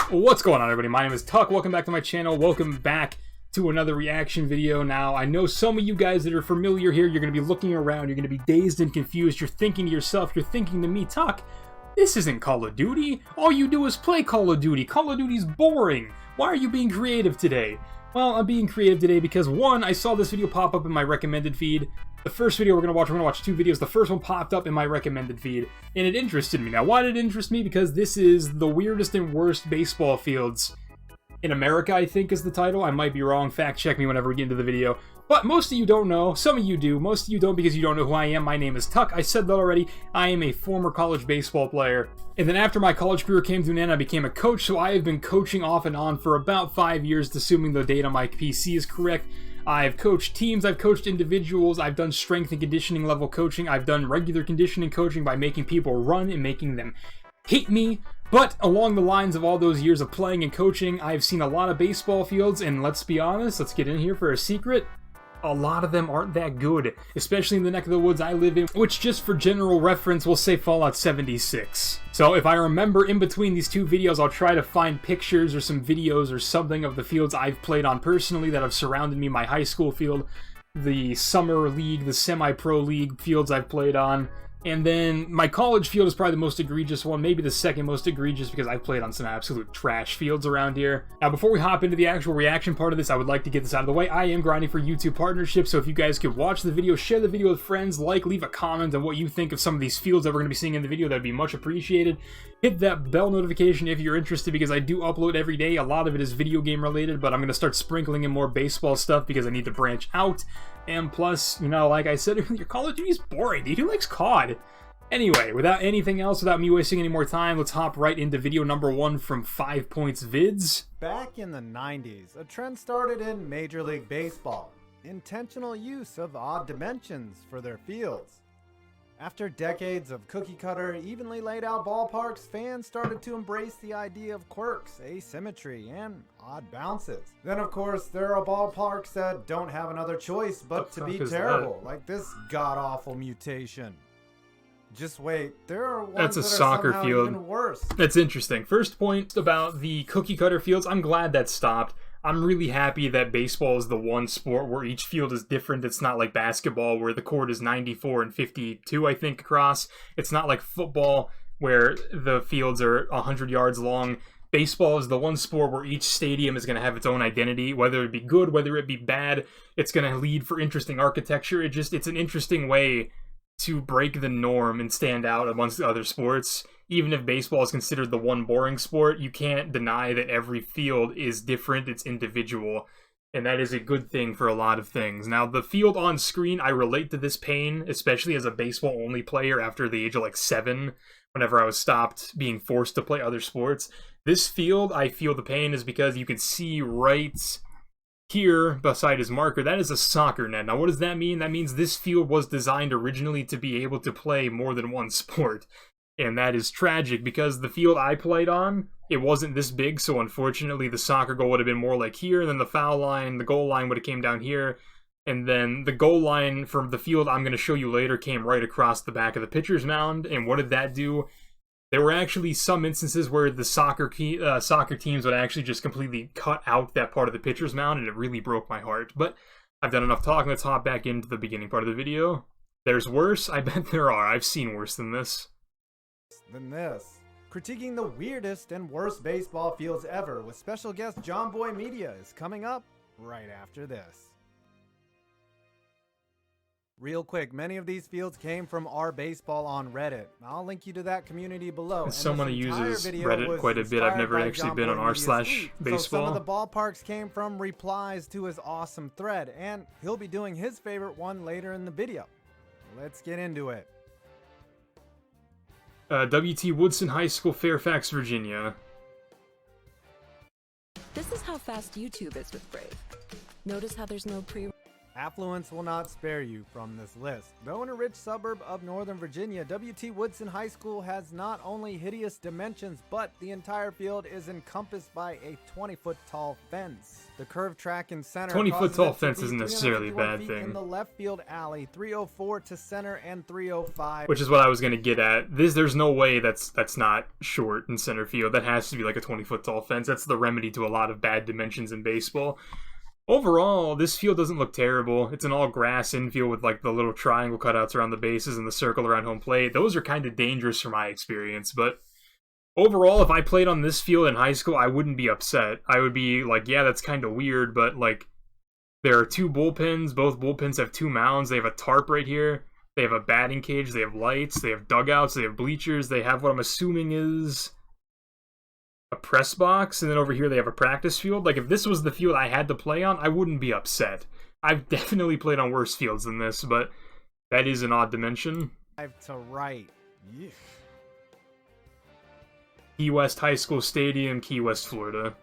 What's going on, everybody? My name is Tuck. Welcome back to my channel. Welcome back to another reaction video. Now, I know some of you guys that are familiar here, you're going to be looking around, you're going to be dazed and confused, you're thinking to yourself, you're thinking to me, Tuck, this isn't Call of Duty. All you do is play Call of Duty. Call of Duty's boring. Why are you being creative today? Well, I'm being creative today because, one, I saw this video pop up in my recommended feed. The first video we're going to watch two videos. The first one popped up in my recommended feed, and it interested me. Now, why did it interest me? Because this is the weirdest and worst baseball fields in America, I think is the title. I might be wrong. Fact check me whenever we get into the video. But most of you don't know. Some of you do. Most of you don't because you don't know who I am. My name is Tuck. I said that already. I am a former college baseball player. And then after my college career came to an end, I became a coach. So I have been coaching off and on for about 5 years, assuming the date on my PC is correct. I've coached teams, I've coached individuals, I've done strength and conditioning level coaching, I've done regular conditioning coaching by making people run and making them hate me. But along the lines of all those years of playing and coaching, I've seen a lot of baseball fields, and let's be honest, let's get in here for a secret. A lot of them aren't that good, especially in the neck of the woods I live in, which just for general reference, we'll say Fallout 76. So if I remember in between these two videos, I'll try to find pictures or some videos or something of the fields I've played on personally that have surrounded me, my high school field, the summer league, the semi-pro league fields I've played on. And then my college field is probably the most egregious one, maybe the second most egregious because I've played on some absolute trash fields around here. Now, before we hop into the actual reaction part of this, I would like to get this out of the way. I am grinding for YouTube partnerships, so if you guys could watch the video, share the video with friends, leave a comment on what you think of some of these fields that we're going to be seeing in the video, that'd be much appreciated. Hit that bell notification if you're interested because I do upload every day. A lot of it is video game related, but I'm going to start sprinkling in more baseball stuff because I need to branch out. And plus, you know, like I said, your Call of Duty is boring, dude. Who likes COD? Anyway, without anything else, without me wasting any more time, let's hop right into video number 1 from FivePoints Vids. Back in the 90s, a trend started in Major League Baseball. Intentional use of odd dimensions for their fields. After decades of cookie-cutter, evenly laid out ballparks, fans started to embrace the idea of quirks, asymmetry, and odd bounces. Then, of course, there are ballparks that don't have another choice but to be terrible, like this god-awful mutation. Just wait, there are ones That's a that are soccer somehow field. even worse. That's interesting. First point about the cookie-cutter fields, I'm glad that stopped. I'm really happy that baseball is the one sport where each field is different. It's not like basketball where the court is 94 and 52, I think, across. It's not like football where the fields are 100 yards long. Baseball is the one sport where each stadium is going to have its own identity, whether it be good, whether it be bad. It's going to lead for interesting architecture. It's an interesting way to break the norm and stand out amongst the other sports. Even if baseball is considered the one boring sport, you can't deny that every field is different, it's individual, and that is a good thing for a lot of things. Now, the field on screen, I relate to this pain, especially as a baseball-only player after the age of like 7, whenever I was stopped being forced to play other sports. This field, I feel the pain is because you can see right here beside his marker, that is a soccer net. Now, what does that mean? That means this field was designed originally to be able to play more than one sport. And that is tragic because the field I played on, it wasn't this big, so unfortunately the soccer goal would have been more like here, and then the foul line, the goal line would have came down here, and then the goal line from the field I'm going to show you later came right across the back of the pitcher's mound. And what did that do? There were actually some instances where the soccer teams would actually just completely cut out that part of the pitcher's mound, and it really broke my heart. But I've done enough talking. Let's hop back into the beginning part of the video. There's worse? I bet there are. I've seen worse than this. Critiquing the weirdest and worst baseball fields ever with special guest Jomboy Media is coming up right after this. Real quick, many of these fields came from our baseball on Reddit. I'll link you to that community below. As someone who uses Reddit quite a bit, I've never actually been on r/baseball. So some of the ballparks came from replies to his awesome thread, and he'll be doing his favorite one later in the video. Let's get into it. W.T. Woodson High School, Fairfax, Virginia. This is how fast YouTube is with Brave. Notice how there's no pre... Affluence will not spare you from this list. Though in a rich suburb of Northern Virginia, W.T. Woodson High School has not only hideous dimensions, but the entire field is encompassed by a 20-foot tall fence. The curved track in center 20-foot tall fence isn't necessarily a bad feet thing. In the left field alley, 304 to center and 305. Which is what I was going to get at. There's no way that's not short in center field. That has to be like a 20-foot tall fence. That's the remedy to a lot of bad dimensions in baseball. Overall, this field doesn't look terrible. It's an all-grass infield with like the little triangle cutouts around the bases and the circle around home plate. Those are kind of dangerous from my experience, but overall, if I played on this field in high school, I wouldn't be upset. I would be like, yeah, that's kind of weird, but like, there are 2 bullpens. Both bullpens have 2 mounds. They have a tarp right here. They have a batting cage. They have lights. They have dugouts. They have bleachers. They have what I'm assuming is a press box, and then over here they have a practice field. Like, if this was the field I had to play on, I wouldn't be upset. I've definitely played on worse fields than this, but that is an odd dimension. To right. Yeah. Key West High School Stadium, Key West, Florida.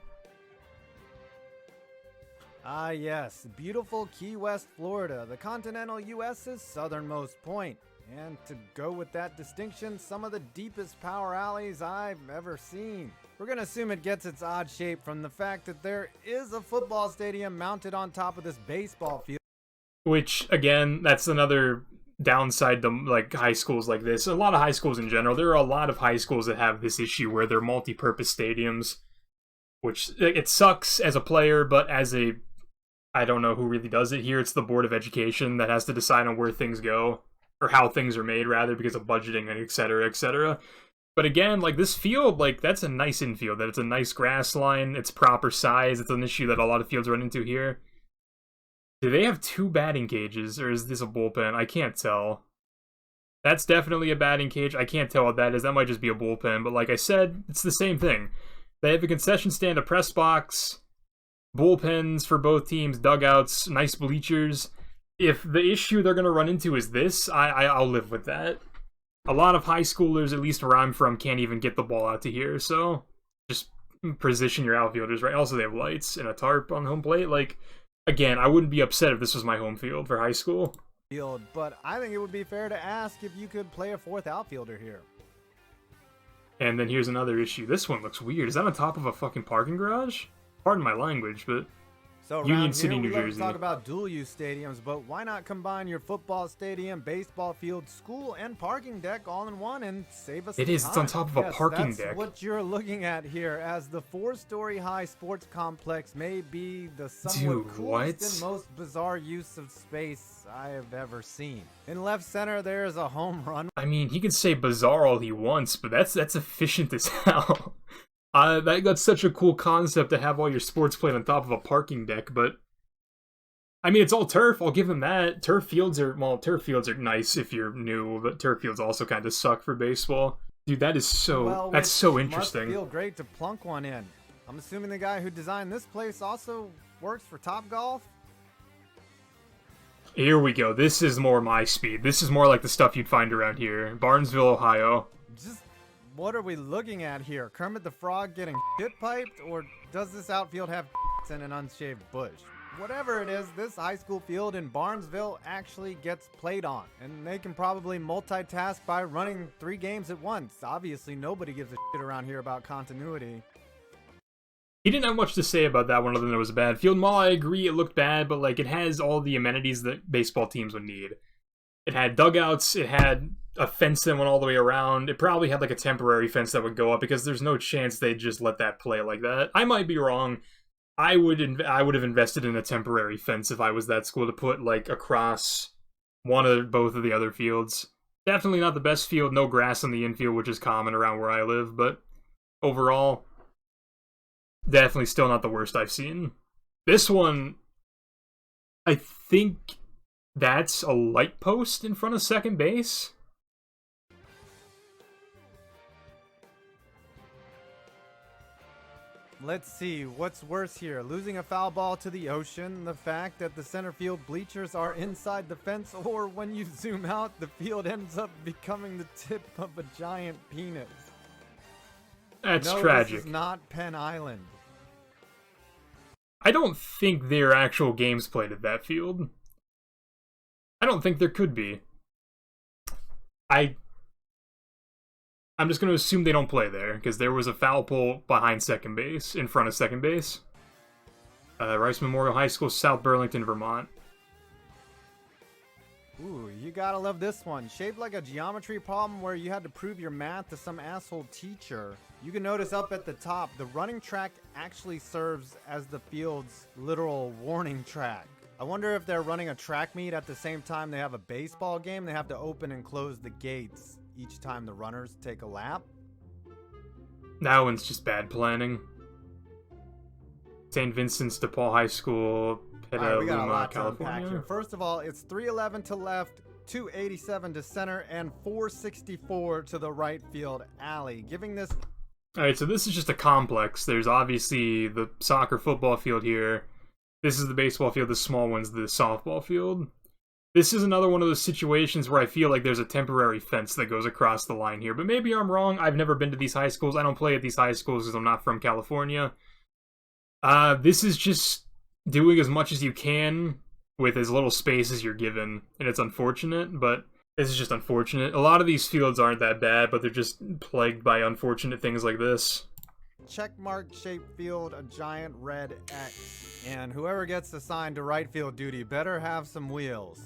Ah yes, beautiful Key West, Florida, the continental U.S.'s southernmost point. And to go with that distinction, some of the deepest power alleys I've ever seen. We're going to assume it gets its odd shape from the fact that there is a football stadium mounted on top of this baseball field. Which, again, that's another downside to like high schools like this. A lot of high schools in general. There are a lot of high schools that have this issue where they're multi-purpose stadiums. Which, it sucks as a player, but as a... I don't know who really does it here. It's the Board of Education that has to decide on where things go. Or how things are made, rather, because of budgeting and et cetera, et cetera. But again, like, this field, like, that's a nice infield. That it's a nice grass line. It's proper size. It's an issue that a lot of fields run into here. Do they have 2 batting cages, or is this a bullpen? I can't tell. That's definitely a batting cage. I can't tell what that is. That might just be a bullpen. But like I said, it's the same thing. They have a concession stand, a press box, bullpens for both teams, dugouts, nice bleachers. If the issue they're going to run into is this, I'll live with that. A lot of high schoolers, at least where I'm from, can't even get the ball out to here, so just position your outfielders right. Also, they have lights and a tarp on home plate. Like, again, I wouldn't be upset if this was my home field for high school. But I think it would be fair to ask if you could play a 4th outfielder here. And then here's another issue. This one looks weird. Is that on top of a fucking parking garage? Pardon my language, but... So Union City, New Jersey. We talk about dual-use stadiums, but why not combine your football stadium, baseball field, school, and parking deck all in one and save us some time? It's on top of a parking deck. That's what you're looking at here, as the 4-story high sports complex may be the somewhat coolest and most bizarre use of space I have ever seen. In left center, there is a home run. I mean, he can say bizarre all he wants, but that's efficient as hell. That's such a cool concept to have all your sports played on top of a parking deck, but I mean, it's all turf. I'll give him that. Turf fields are nice if you're new, but turf fields also kind of suck for baseball. Dude, that's so interesting. Must feel great to plunk one in. I'm assuming the guy who designed this place also works for Topgolf. Here we go. This is more my speed. This is more like the stuff you'd find around here. Barnesville, Ohio. What are we looking at here? Kermit the Frog getting shit piped? Or does this outfield have and an unshaved bush? Whatever it is, this high school field in Barnesville actually gets played on. And they can probably multitask by running 3 games at once. Obviously, nobody gives a shit around here about continuity. He didn't have much to say about that one other than it was a bad field. And while I agree it looked bad, but like it has all the amenities that baseball teams would need. It had dugouts, it had a fence that went all the way around. It probably had like a temporary fence that would go up because there's no chance they'd just let that play like that. I might be wrong. I would have invested in a temporary fence if I was that school to put like across one or both of the other fields. Definitely not the best field, no grass in the infield, which is common around where I live, but overall, definitely still not the worst I've seen. This one, I think that's a light post in front of second base. Let's see, what's worse here? Losing a foul ball to the ocean, the fact that the center field bleachers are inside the fence, or when you zoom out, the field ends up becoming the tip of a giant penis. That's tragic. This is not Penn Island. I don't think there are actual games played at that field. I don't think there could be. I'm just going to assume they don't play there, because there was a foul pole behind second base, in front of second base. Rice Memorial High School, South Burlington, Vermont. Ooh, you gotta love this one. Shaped like a geometry problem where you had to prove your math to some asshole teacher. You can notice up at the top, the running track actually serves as the field's literal warning track. I wonder if they're running a track meet at the same time they have a baseball game. They have to open and close the gates each time the runners take a lap. That one's just bad planning. St. Vincent's de Paul High School, Petaluma, California. First of all, it's 311 to left, 287 to center, and 464 to the right field alley, giving this... Alright, so this is just a complex. There's obviously the soccer football field here. This is the baseball field, the small one's the softball field. This is another one of those situations where I feel like there's a temporary fence that goes across the line here. But maybe I'm wrong. I've never been to these high schools. I don't play at these high schools because I'm not from California. This is just doing as much as you can with as little space as you're given. And it's unfortunate, but this is just unfortunate. A lot of these fields aren't that bad, but they're just plagued by unfortunate things like this. Checkmark shaped field, a giant red X. And whoever gets assigned to right field duty better have some wheels.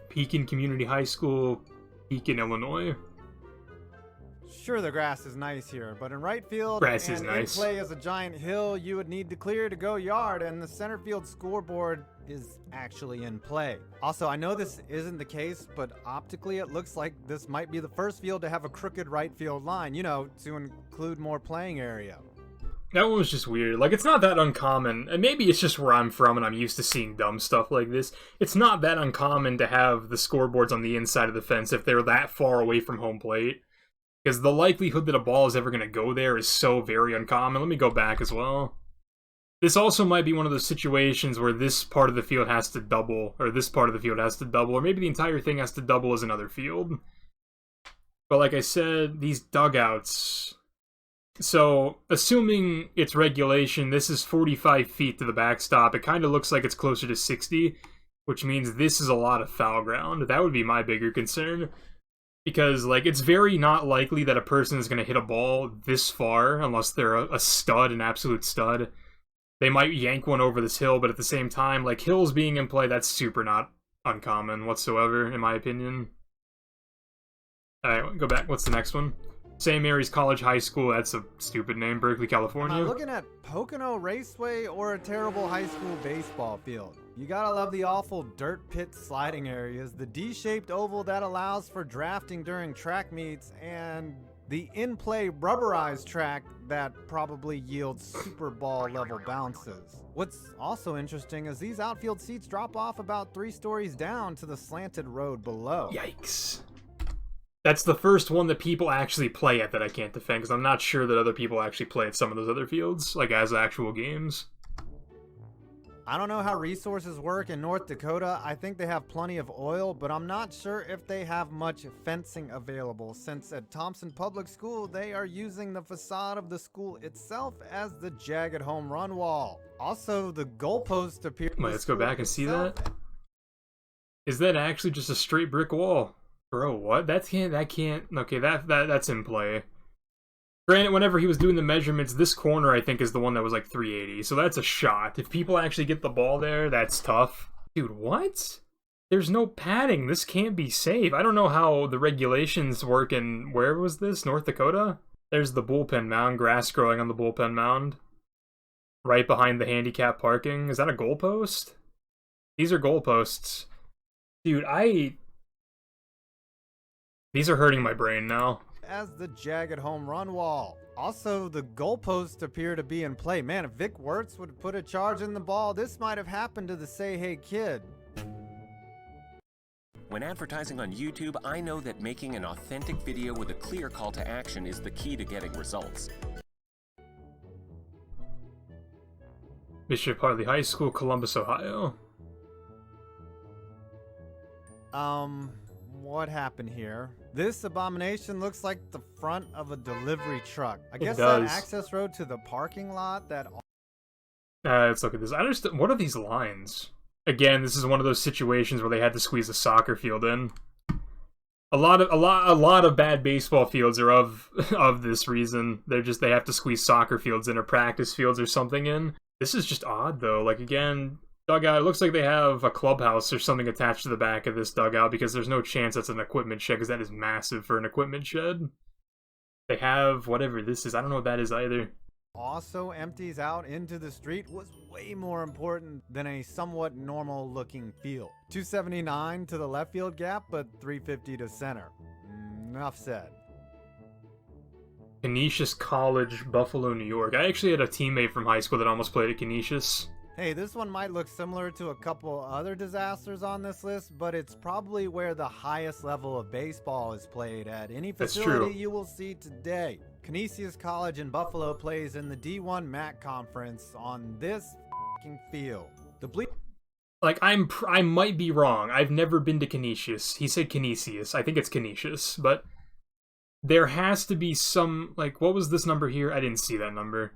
Pekin Community High School, Pekin, Illinois. Sure, the grass is nice here, but in right field, grass is nice. In play is a giant hill you would need to clear to go yard, and the center field scoreboard is actually in play. Also, I know this isn't the case, but optically it looks like this might be the first field to have a crooked right field line, you know, to include more playing area. That one was just weird. Like, it's not that uncommon, and maybe it's just where I'm from and I'm used to seeing dumb stuff like this. It's not that uncommon to have the scoreboards on the inside of the fence if they're that far away from home plate. Because the likelihood that a ball is ever going to go there is so very uncommon. Let me go back as well. This also might be one of those situations where this part of the field has to double, or this part of the field has to double, or maybe the entire thing has to double as another field. But like I said, these dugouts... So, assuming it's regulation, this is 45 feet to the backstop. It kind of looks like it's closer to 60, which means this is a lot of foul ground. That would be my bigger concern. Because, like, it's very not likely that a person is going to hit a ball this far, unless they're a stud, an absolute stud. They might yank one over this hill, but at the same time, like, hills being in play, that's super not uncommon whatsoever, in my opinion. Alright, go back. What's the next one? St. Mary's College High School, that's a stupid name, Berkeley, California. Am I looking at Pocono Raceway or a terrible high school baseball field? You gotta love the awful dirt pit sliding areas, the D-shaped oval that allows for drafting during track meets, and the in-play rubberized track that probably yields Super Ball level bounces. What's also interesting is these outfield seats drop off about 3 stories down to the slanted road below. Yikes. That's the first one that people actually play at that I can't defend, because I'm not sure that other people actually play at some of those other fields, like as actual games. I don't know how resources work in North Dakota. I think they have plenty of oil, but I'm not sure if they have much fencing available, since at Thompson Public School, they are using the facade of the school itself as the jagged home run wall. Also, the goalpost appears... Wait, let's go back and see that. Is that actually just a straight brick wall? Bro, what? That can't... Okay, that's in play. Granted, whenever he was doing the measurements, this corner, I think, is the one that was like 380. So that's a shot. If people actually get the ball there, that's tough. Dude, what? There's no padding. This can't be safe. I don't know how the regulations work in... Where was this? North Dakota? There's the bullpen mound. Grass growing on the bullpen mound. Right behind the handicap parking. Is that a goalpost? These are goalposts. Dude, These are hurting my brain now. As the jagged home run wall. Also, the goalposts appear to be in play. Man, if Vic Wirtz would put a charge in the ball, this might have happened to the Say Hey Kid. When advertising on YouTube, I know that making an authentic video with a clear call to action is the key to getting results. Bishop Harley High School, Columbus, Ohio. What happened here? This abomination looks like the front of a delivery truck. I guess does. that access road to the parking lot that... Let's look at this. I understand. What are these lines? Again, this is one of those situations where they had to squeeze a soccer field in. A lot of bad baseball fields are of this reason. They have to squeeze soccer fields in or practice fields or something in. This is just odd though. Like again, dugout. It looks like they have a clubhouse or something attached to the back of this dugout because there's no chance that's an equipment shed because that is massive for an equipment shed. They have whatever this is. I don't know what that is either. Also empties out into the street was way more important than a somewhat normal looking field. 279 to the left field gap, but 350 to center. Enough said. Canisius College, Buffalo, New York. I actually had a teammate from high school that almost played at Canisius. Hey, this one might look similar to a couple other disasters on this list, but it's probably where the highest level of baseball is played at any facility you will see today. Canisius College in Buffalo plays in the D1 MAC conference on this f***ing field. Like, I might be wrong. I've never been to Canisius. He said Canisius. I think it's Canisius, but there has to be some, like, what was this number here? I didn't see that number.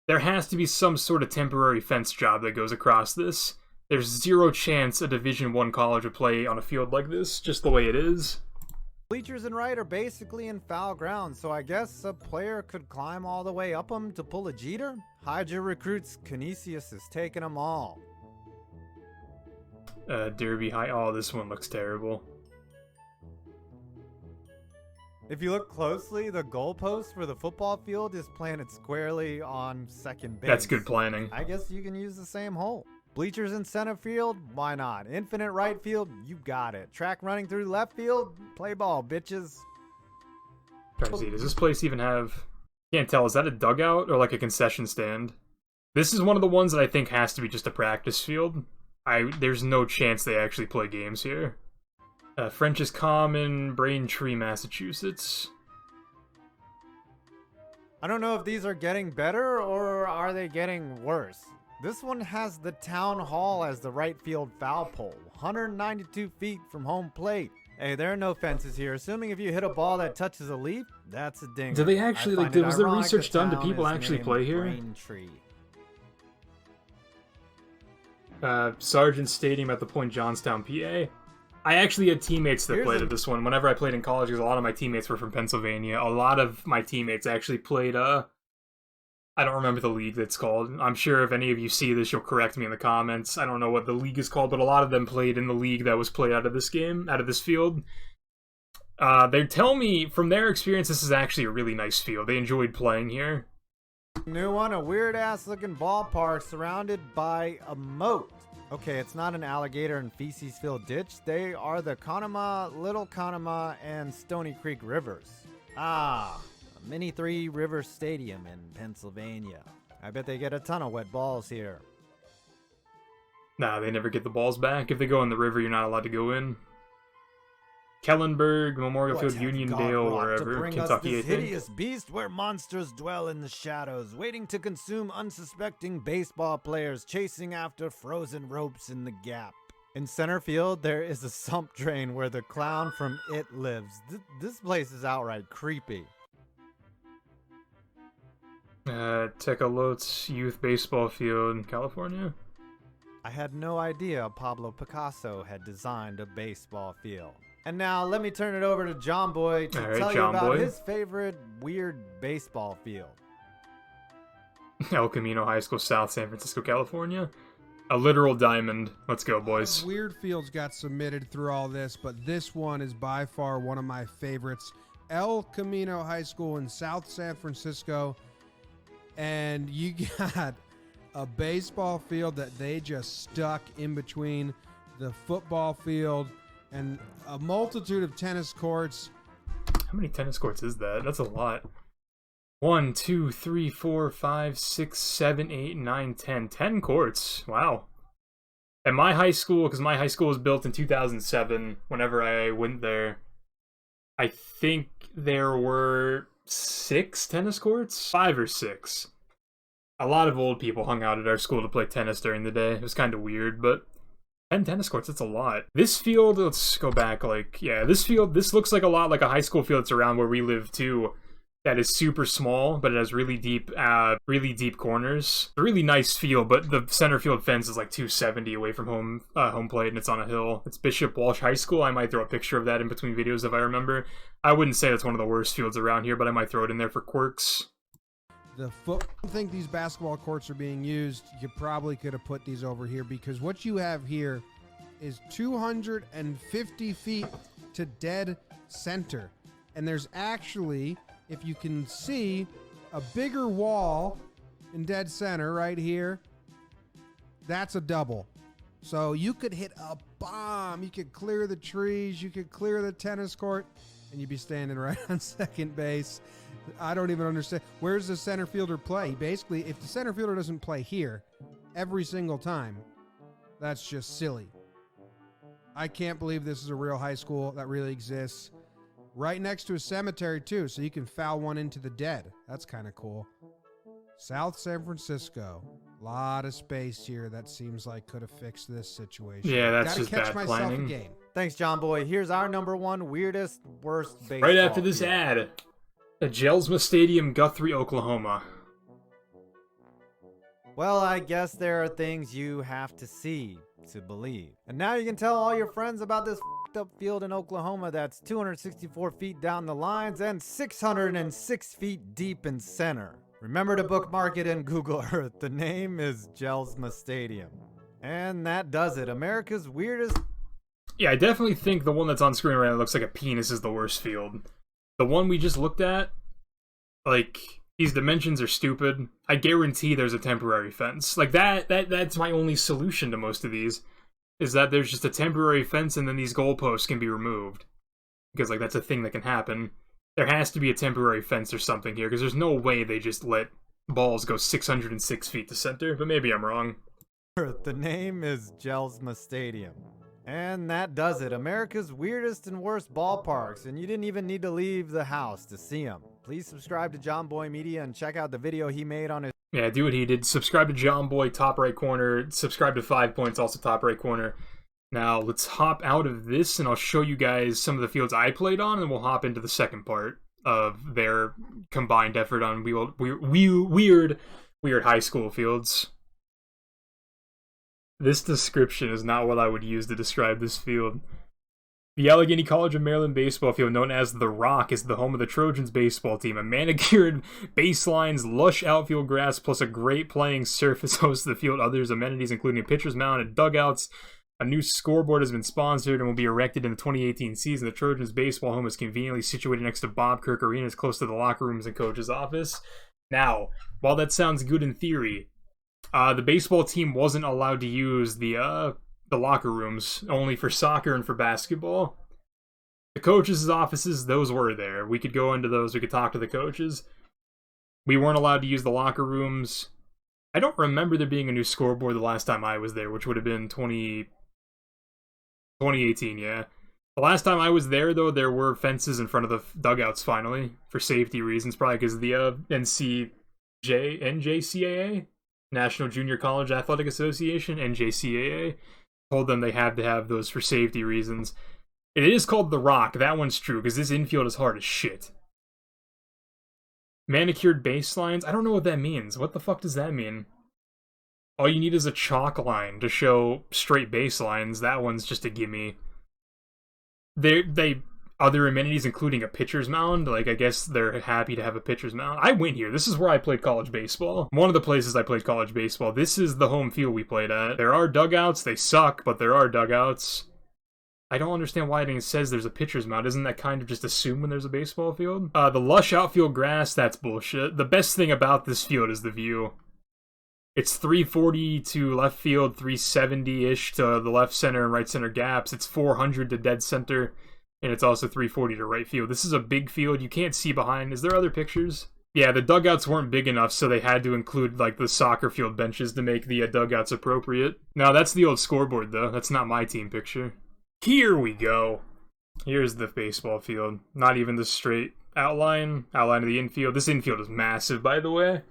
There has to be some sort of temporary fence job that goes across this. There's zero chance a Division I college would play on a field like this, just the way it is. Bleachers and right are basically in foul ground, so I guess a player could climb all the way up them to pull a Jeter? Hide your recruits, Canisius is taking them all. Derby High. Oh, this one looks terrible. If you look closely, the goalpost for the football field is planted squarely on second base. That's good planning. I guess you can use the same hole. Bleachers in center field? Why not? Infinite right field? You got it. Track running through left field? Play ball, bitches. Trying to see, does this place even have... Can't tell, is that a dugout or like a concession stand? This is one of the ones that I think has to be just a practice field. There's no chance they actually play games here. French's Common, Braintree, Massachusetts. I don't know if these are getting better or are they getting worse. This one has the town hall as the right field foul pole, 192 feet from home plate. Hey, there are no fences here. Assuming if you hit a ball that touches a leaf, that's a dinger. Do they actually, like, was the research done? Do people actually play here? Braintree. Sergeant Stadium at the Point Johnstown, PA. I actually had teammates that played at this one. Whenever I played in college, because a lot of my teammates were from Pennsylvania. A lot of my teammates actually played, I don't remember the league that's called. I'm sure if any of you see this, you'll correct me in the comments. I don't know what the league is called, but a lot of them played in the league that was played out of this game, out of this field. They tell me, from their experience, this is actually a really nice field. They enjoyed playing here. New one, a weird-ass looking ballpark surrounded by a moat. Okay, it's not an alligator and feces-filled ditch. They are the Conemaugh, Little Conemaugh, and Stony Creek rivers. Ah, a mini three-river stadium in Pennsylvania. I bet they get a ton of wet balls here. Nah, they never get the balls back. If they go in the river, you're not allowed to go in. Kellenberg, Memorial Field, Uniondale, wherever, Kentucky, I think. Hideous beast where monsters dwell in the shadows, waiting to consume unsuspecting baseball players, chasing after frozen ropes in the gap. In center field, there is a sump drain where the clown from It lives. This place is outright creepy. Tecolotes Youth Baseball Field in California. I had no idea Pablo Picasso had designed a baseball field. And now let me turn it over to Jomboy to tell you about his favorite weird baseball field. El Camino High School, South San Francisco, California. A literal diamond. Let's go, boys. Weird fields got submitted through all this, but this one is by far one of my favorites. El Camino High School in South San Francisco. And you got a baseball field that they just stuck in between the football field and a multitude of tennis courts. How many tennis courts is that? That's a lot. 1, 2, 3, 4, 5, 6, 7, 8, 9, 10. 10 courts. Wow. At my high school, because my high school was built in 2007, whenever I went there, I think there were 6 tennis courts? 5 or 6. A lot of old people hung out at our school to play tennis during the day. It was kind of weird, but 10 tennis courts, that's a lot. This field, let's go back, like, yeah, this field, this looks like a lot like a high school field that's around where we live, too. that is super small, but it has really deep corners. A really nice field, but the center field fence is like 270 away from home plate, and it's on a hill. It's Bishop Walsh High School. I might throw a picture of that in between videos if I remember. I wouldn't say it's one of the worst fields around here, but I might throw it in there for quirks. I don't think these basketball courts are being used. You probably could have put these over here, because what you have here is 250 feet to dead center. And there's actually, if you can see, a bigger wall in dead center right here. That's a double. So you could hit a bomb. You could clear the trees. You could clear the tennis court, and you'd be standing right on second base. I don't even understand. Where's the center fielder play? Basically, if the center fielder doesn't play here every single time, that's just silly. I can't believe this is a real high school that really exists. Right next to a cemetery, too, so you can foul one into the dead. That's kind of cool. South San Francisco. A lot of space here that seems like could have fixed this situation. Yeah, that's Gotta just catch bad myself planning. again. Thanks, John Boy. Here's our #1 weirdest, worst baseball. Right after this field. ad, at Jelsma Stadium, Guthrie, Oklahoma. Well, I guess there are things you have to see to believe. And now you can tell all your friends about this f***ed up field in Oklahoma that's 264 feet down the lines and 606 feet deep in center. Remember to bookmark it in Google Earth. The name is Jelsma Stadium. And that does it. America's weirdest... Yeah, I definitely think the one that's on screen right now looks like a penis is the worst field. The one we just looked at, like, these dimensions are stupid. I guarantee there's a temporary fence. Like, that's my only solution to most of these, is that there's just a temporary fence and then these goalposts can be removed. Because, like, that's a thing that can happen. There has to be a temporary fence or something here, because there's no way they just let balls go 606 feet to center, but maybe I'm wrong. The name is Jelsma Stadium. And that does it. America's weirdest and worst ballparks, and you didn't even need to leave the house to see them. Please subscribe to John Boy Media and check out the video he made on his... Yeah, do what he did. Subscribe to John Boy, top right corner. Subscribe to FivePoints, also top right corner. Now, let's hop out of this, and I'll show you guys some of the fields I played on, and we'll hop into the second part of their combined effort on weird high school fields. This description is not what I would use to describe this field. The Allegany College of Maryland baseball field, known as The Rock, is the home of the Trojans baseball team. A manicured baselines, lush outfield grass, plus a great playing surface hosts the field. Others amenities, including a pitcher's mound and dugouts. A new scoreboard has been sponsored and will be erected in the 2018 season. The Trojans baseball home is conveniently situated next to Bob Kirk Arena, is close to the locker rooms and coach's office. Now, while that sounds good in theory, the baseball team wasn't allowed to use the locker rooms, only for soccer and for basketball. The coaches' offices, those were there. We could go into those, we could talk to the coaches. We weren't allowed to use the locker rooms. I don't remember there being a new scoreboard the last time I was there, which would have been 2018, yeah. The last time I was there, though, there were fences in front of the dugouts, finally, for safety reasons, probably because of the NJCAA, National Junior College Athletic Association, NJCAA, told them they had to have those for safety reasons. It is called The Rock, that one's true, because this infield is hard as shit. Manicured baselines, I don't know what that means. What the fuck does that mean? All you need is a chalk line to show straight baselines. That one's just a gimme. They other amenities, including a pitcher's mound. Like, I guess they're happy to have a pitcher's mound. I went here. This is where I played college baseball. One of the places I played college baseball. This is the home field we played at. There are dugouts. They suck, but there are dugouts. I don't understand why it says there's a pitcher's mound. Isn't that kind of just assumed when there's a baseball field? The lush outfield grass, that's bullshit. The best thing about this field is the view. It's 340 to left field, 370-ish to the left center and right center gaps. It's 400 to dead center, and it's also 340 to right field. This is a big field. You can't see behind. Is there other pictures? Yeah, the dugouts weren't big enough, so they had to include, like, the soccer field benches to make the dugouts appropriate. Now, that's the old scoreboard, though. That's not my team picture. Here we go. Here's the baseball field. Not even the straight outline of the infield. This infield is massive, by the way.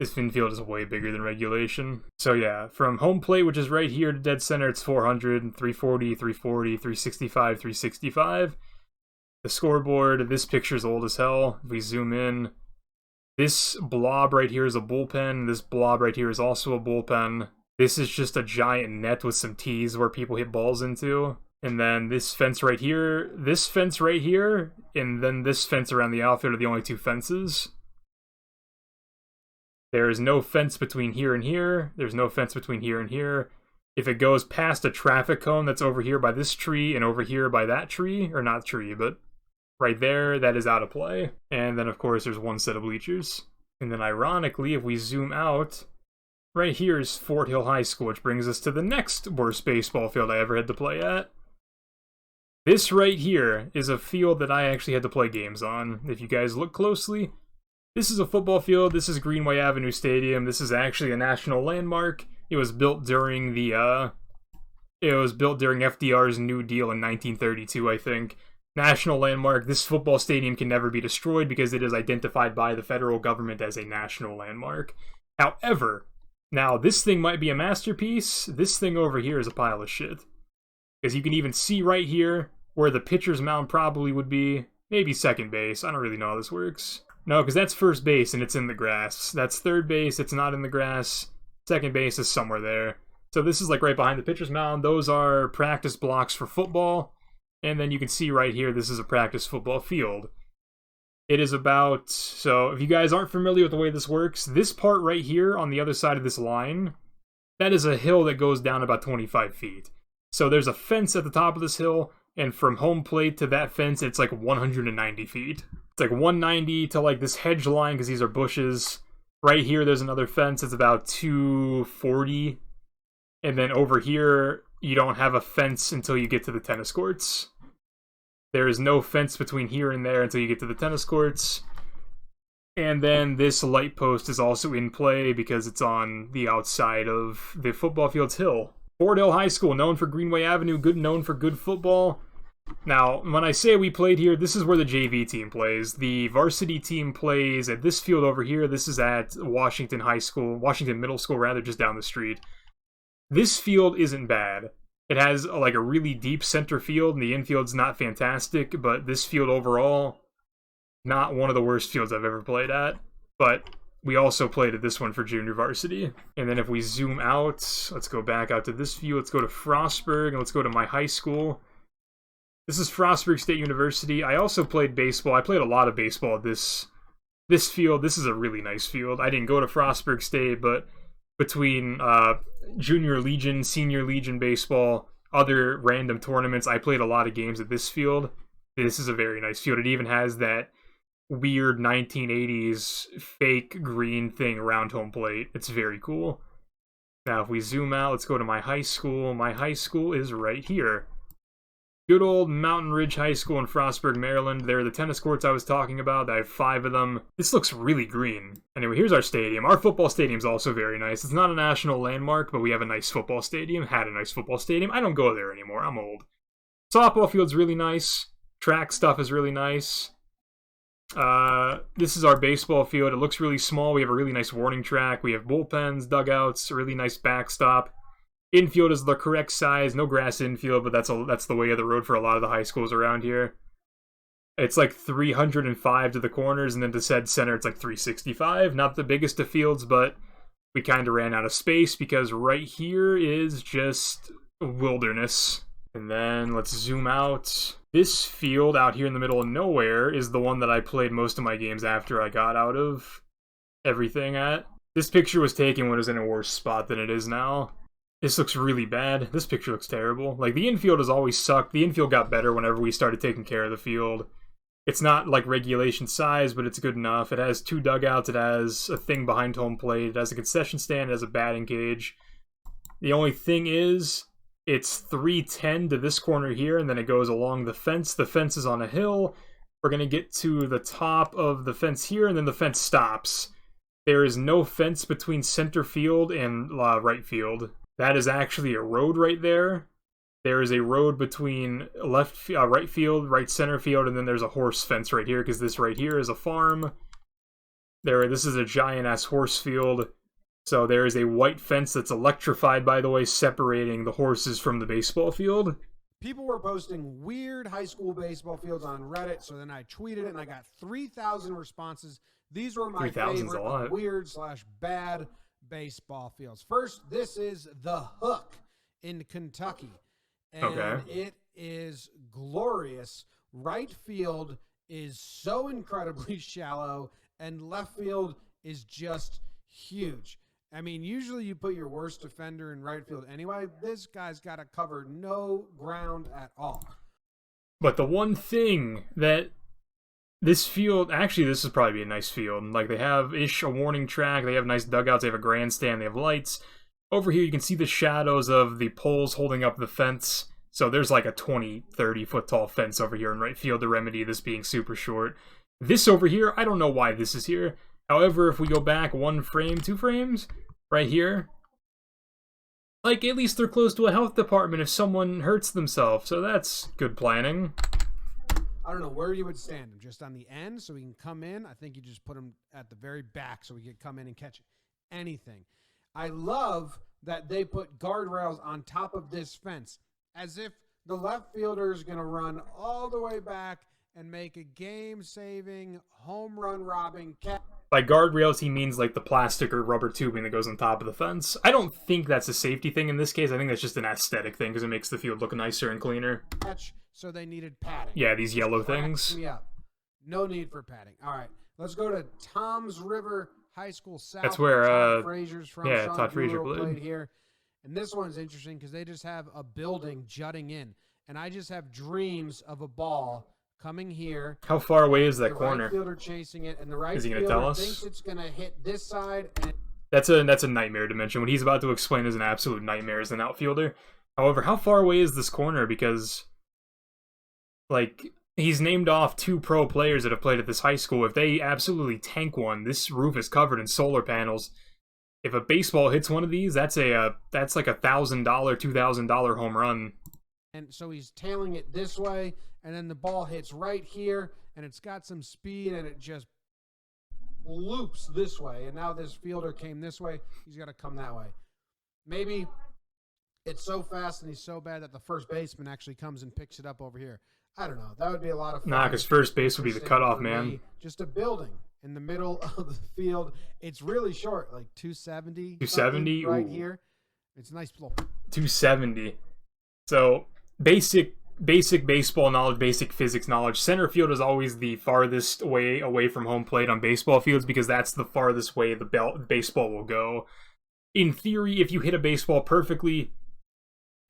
This infield is way bigger than regulation. So yeah, from home plate, which is right here, to dead center, it's 400, 340, 340, 365, 365. The scoreboard, this picture's old as hell. If we zoom in, this blob right here is a bullpen. This blob right here is also a bullpen. This is just a giant net with some tees where people hit balls into. And then this fence right here, and then this fence around the outfield are the only two fences. There is no fence between here and here. There's no fence between here and here. If it goes past a traffic cone that's over here by this tree and over here by that tree, or not tree, but right there, that is out of play. And then, of course, there's one set of bleachers. And then, ironically, if we zoom out, right here is Fort Hill High School, which brings us to the next worst baseball field I ever had to play at. This right here is a field that I actually had to play games on. If you guys look closely, this is a football field. This is Greenway Avenue Stadium. This is actually a national landmark. It was built during FDR's New Deal in 1932, I think. National landmark. This football stadium can never be destroyed because it is identified by the federal government as a national landmark. However, now this thing might be a masterpiece. This thing over here is a pile of shit. Because you can even see right here where the pitcher's mound probably would be. Maybe second base. I don't really know how this works. No, because that's first base and it's in the grass. That's third base. It's not in the grass. Second base is somewhere there. So this is like right behind the pitcher's mound. Those are practice blocks for football. And then you can see right here, this is a practice football field. It is about, so if you guys aren't familiar with the way this works, this part right here on the other side of this line, that is a hill that goes down about 25 feet. So there's a fence at the top of this hill, and from home plate to that fence, it's like 190 feet. It's like 190 to like this hedge line, because these are bushes. Right here, there's another fence, it's about 240. And then over here, you don't have a fence until you get to the tennis courts. There is no fence between here and there until you get to the tennis courts. And then this light post is also in play because it's on the outside of the football field's hill. Fort Hill High School, known for Greenway Avenue, known for good football. Now, when I say we played here, this is where the JV team plays. The varsity team plays at this field over here. This is at Washington Middle School, rather, just down the street. This field isn't bad. It has like a really deep center field, and the infield's not fantastic, but this field overall, not one of the worst fields I've ever played at. But we also played at this one for junior varsity. And then if we zoom out, let's go back out to this view. Let's go to Frostburg, and let's go to my high school. This is Frostburg State University. I also played baseball. I played a lot of baseball at this field. This is a really nice field. I didn't go to Frostburg State, but between Junior Legion, Senior Legion baseball, other random tournaments, I played a lot of games at this field. This is a very nice field. It even has that weird 1980s fake green thing around home plate. It's very cool. Now, if we zoom out, let's go to my high school. My high school is right here. Good old Mountain Ridge High School in Frostburg, Maryland. They're the tennis courts I was talking about. I have 5 of them. This looks really green. Anyway, here's our stadium. Our football stadium's also very nice. It's not a national landmark, but we have a nice football stadium. Had a nice football stadium. I don't go there anymore. I'm old. Softball field's really nice. Track stuff is really nice. This is our baseball field. It looks really small. We have a really nice warning track. We have bullpens, dugouts, a really nice backstop. Infield is the correct size. No grass infield, but that's the way of the road for a lot of the high schools around here. It's like 305 to the corners, and then to said center, it's like 365. Not the biggest of fields, but we kind of ran out of space because right here is just wilderness. And then let's zoom out. This field out here in the middle of nowhere is the one that I played most of my games after I got out of everything at. This picture was taken when it was in a worse spot than it is now. This looks really bad. This picture looks terrible. Like, the infield has always sucked. The infield got better whenever we started taking care of the field. It's not, like, regulation size, but it's good enough. It has 2 dugouts. It has a thing behind home plate. It has a concession stand. It has a batting cage. The only thing is, it's 310 to this corner here, and then it goes along the fence. The fence is on a hill. We're going to get to the top of the fence here, and then the fence stops. There is no fence between center field and right field. That is actually a road right there. There is a road between right field, right center field, and then there's a horse fence right here, because this right here is a farm. This is a giant-ass horse field. So there is a white fence that's electrified, by the way, separating the horses from the baseball field. people were posting weird high school baseball fields on Reddit. So then I tweeted it and I got 3,000 responses. These were my 3,000's a favorite lot. weird/bad baseball fields. First, this is the Hook in Kentucky. And Okay. it is glorious. Right field is so incredibly shallow, and left field is just huge. I mean, usually you put your worst defender in right field anyway. This guy's got to cover no ground at all. But the one thing that this field, actually, this would probably be a nice field. Like, they have a warning track, they have nice dugouts, they have a grandstand, they have lights. Over here, you can see the shadows of the poles holding up the fence. So there's like a 20, 30 foot tall fence over here in right field to remedy this being super short. This over here, I don't know why this is here. However, if we go back 1 frame, 2 frames, right here, like, at least they're close to a health department if someone hurts themselves. So that's good planning. I don't know where you would stand him, just on the end so we can come in. I think you just put him at the very back so we can come in and catch anything. I love that they put guardrails on top of this fence, as if the left fielder is going to run all the way back and make a game-saving, home run robbing catch. By guardrails, he means like the plastic or rubber tubing that goes on top of the fence. I don't think that's a safety thing in this case. I think that's just an aesthetic thing because it makes the field look nicer and cleaner. So they needed padding. Yeah, these yellow Cracks things. me up. No need for padding. All right, let's go to Toms River High School South. That's where, Todd Frazier's from. yeah, Sean Todd Frazier Bureau played here. And this one's interesting because they just have a building jutting in. And I just have dreams of a ball coming here. How far away is that The corner? right fielder chasing it, and the right Is he gonna fielder tell us? thinks it's going to hit this side. And That's a nightmare dimension. What he's about to explain is an absolute nightmare as an outfielder. However, how far away is this corner? Because, like, he's named off 2 pro players that have played at this high school. If they absolutely tank one, this roof is covered in solar panels. If a baseball hits one of these, that's like a $1,000, $2,000 home run. And so he's tailing it this way, and then the ball hits right here, and it's got some speed, and it just loops this way. And now this fielder came this way. He's got to come that way. Maybe it's so fast and he's so bad that the first baseman actually comes and picks it up over here. I don't know. That would be a lot of fun. Nah, because first base would be the cutoff, For man. me, just a building in the middle of the field. It's really short, like 270. 270? Right Ooh. here. It's a nice little. 270. So, basic baseball knowledge, basic physics knowledge. Center field is always the farthest way away from home plate on baseball fields because that's the farthest way the baseball will go. In theory, if you hit a baseball perfectly,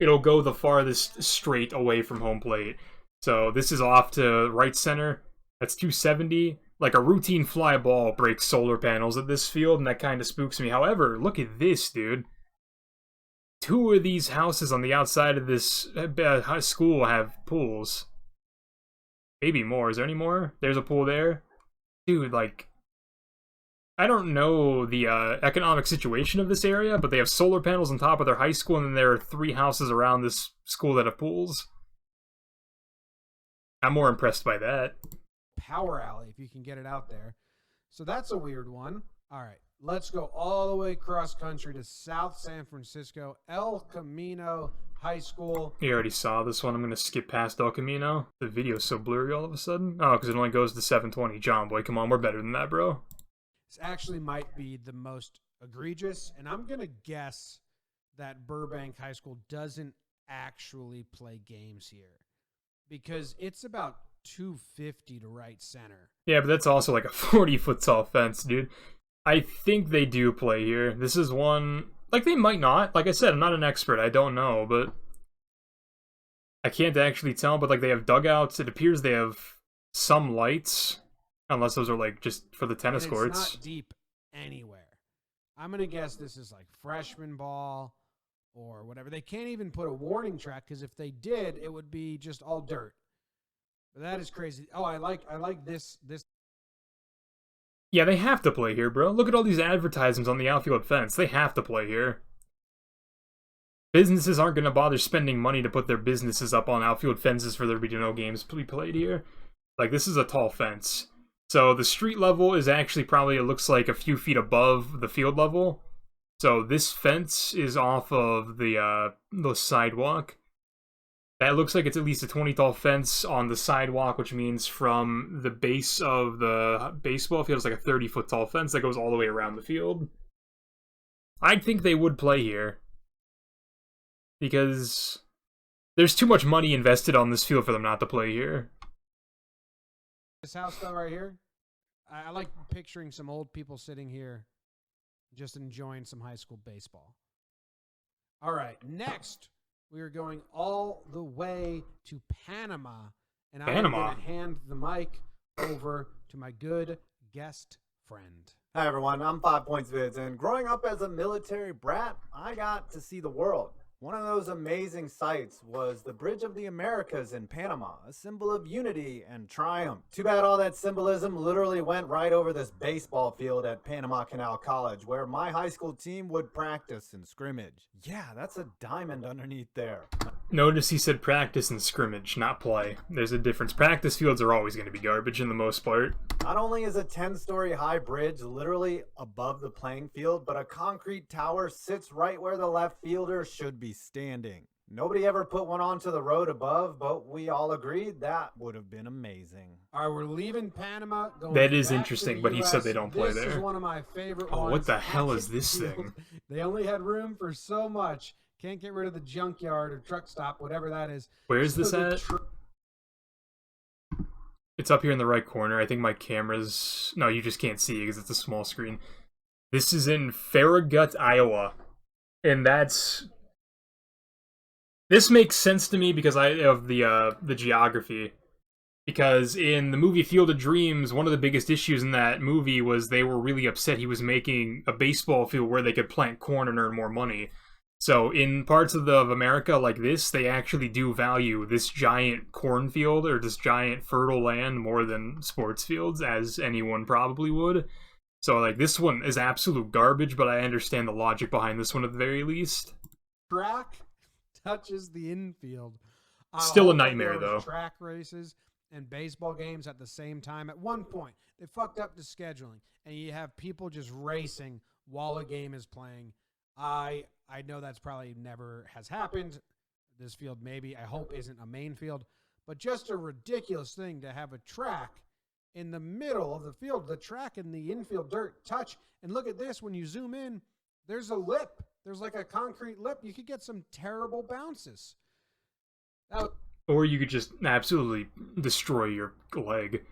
it'll go the farthest straight away from home plate. So this is off to right center. That's 270. Like a routine fly ball breaks solar panels at this field, and that kind of spooks me. However, look at this, dude. 2 of these houses on the outside of this high school have pools. Maybe more. Is there any more? There's a pool there. Dude, like, I don't know the economic situation of this area, but they have solar panels on top of their high school, and then there are 3 houses around this school that have pools. I'm more impressed by that. Power alley, if you can get it out there. So that's a weird one. All right, let's go all the way cross country to South San Francisco, El Camino High School. You already saw this one. I'm going to skip past El Camino. The video's so blurry all of a sudden. Oh, because it only goes to 720. Jomboy, come on, we're better than that, bro. This actually might be the most egregious, and I'm going to guess that Burbank High School doesn't actually play games here because it's about 250 to right center. Yeah, but that's also like a 40-foot tall fence, dude. I think they do play here. This is one... Like, they might not. Like I said, I'm not an expert. I don't know, but... I can't actually tell, but, like, they have dugouts. It appears they have some lights. Unless those are, like, just for the tennis And courts. It's not deep anywhere. I'm going to guess this is, like, freshman ball or whatever. They can't even put a warning track, because if they did, it would be just all dirt. But that is crazy. Oh, I like this. Yeah, they have to play here, bro. Look at all these advertisements on the outfield fence. They have to play here. Businesses aren't going to bother spending money to put their businesses up on outfield fences for there to be no games to be played here. Like, this is a tall fence. So the street level is actually probably, it looks like, a few feet above the field level. So this fence is off of the sidewalk. That looks like it's at least a 20-tall fence on the sidewalk, which means from the base of the baseball field, it's like a 30-foot tall fence that goes all the way around the field. I'd think they would play here, because there's too much money invested on this field for them not to play here. This house though right here, I like picturing some old people sitting here just enjoying some high school baseball. All right, next we are going all the way to Panama, and I'm going to hand the mic over to my good guest friend. Hi everyone, I'm FivePoints Vids, and growing up as a military brat, I got to see the world. One of those amazing sights was the Bridge of the Americas in Panama, a symbol of unity and triumph. Too bad all that symbolism literally went right over this baseball field at Panama Canal College, where my high school team would practice and scrimmage. Yeah, that's a diamond underneath there. Notice he said practice and scrimmage, not play. There's a difference. Practice fields are always going to be garbage in the most part. Not only is a 10-story high bridge literally above the playing field, but a concrete tower sits right where the left fielder should be standing. Nobody ever put one onto the road above, but we all agreed that would have been amazing. All right, we're leaving Panama. Going that is back interesting, to the but he US. said they don't play there. This is one of my favorite Oh, ones. what the hell is this thing? They only had room for so much. Can't get rid of the junkyard or truck stop, whatever that is. Where is this at? It's up here in the right corner. I think my camera's... No, you just can't see it because it's a small screen. This is in Farragut, Iowa. And that's... This makes sense to me because of the geography. Because in the movie Field of Dreams, one of the biggest issues in that movie was they were really upset he was making a baseball field where they could plant corn and earn more money. So in parts of America like this, they actually do value this giant cornfield or this giant fertile land more than sports fields, as anyone probably would. So like this one is absolute garbage, but I understand the logic behind this one at the very least. Track touches the infield. Still a nightmare though. Track races and baseball games at the same time. At one point, they fucked up the scheduling, and you have people just racing while a game is playing. I know that's probably never has happened. This field maybe, I hope, isn't a main field, but just a ridiculous thing to have a track in the middle of the field. The track and the infield dirt touch, and look at this. When you zoom in, there's a lip. There's like a concrete lip. You could get some terrible bounces. Or you could just absolutely destroy your leg.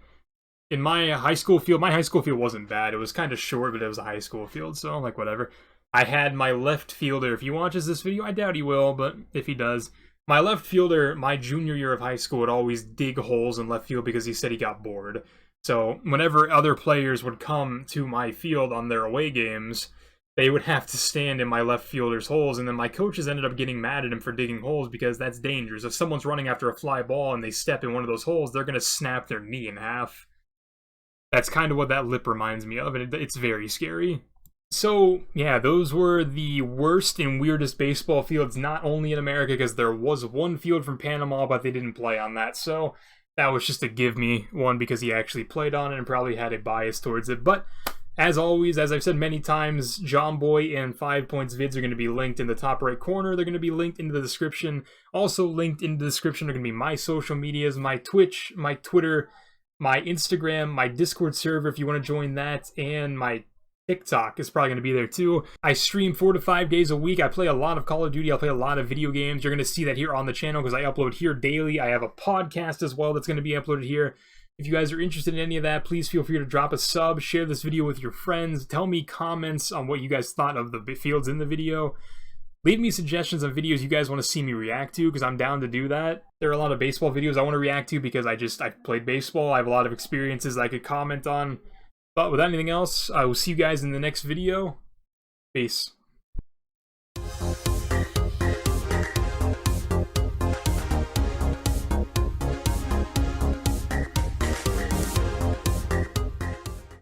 In my high school field wasn't bad. It was kind of short, but it was a high school field, so like whatever. I had my left fielder, if he watches this video, I doubt he will, but if he does, my left fielder, my junior year of high school, would always dig holes in left field because he said he got bored. So whenever other players would come to my field on their away games, they would have to stand in my left fielder's holes, and then my coaches ended up getting mad at him for digging holes because that's dangerous. If someone's running after a fly ball and they step in one of those holes, they're going to snap their knee in half. That's kind of what that lip reminds me of, and it's very scary. So, yeah, those were the worst and weirdest baseball fields, not only in America, because there was one field from Panama, but they didn't play on that. So, that was just to give me one because he actually played on it and probably had a bias towards it. But, as always, as I've said many times, Jomboy and FivePoints Vids are going to be linked in the top right corner. They're going to be linked in the description. Also linked in the description are going to be my social medias, my Twitch, my Twitter, my Instagram, my Discord server if you want to join that, and my TikTok is probably going to be there too. I stream 4 to 5 days a week. I play a lot of Call of Duty. I play a lot of video games. You're going to see that here on the channel because I upload here daily. I have a podcast as well that's going to be uploaded here. If you guys are interested in any of that, please feel free to drop a sub, share this video with your friends, tell me comments on what you guys thought of the fields in the video. Leave me suggestions on videos you guys want to see me react to because I'm down to do that. There are a lot of baseball videos I want to react to because I've played baseball. I have a lot of experiences I could comment on. But without anything else, I will see you guys in the next video. Peace.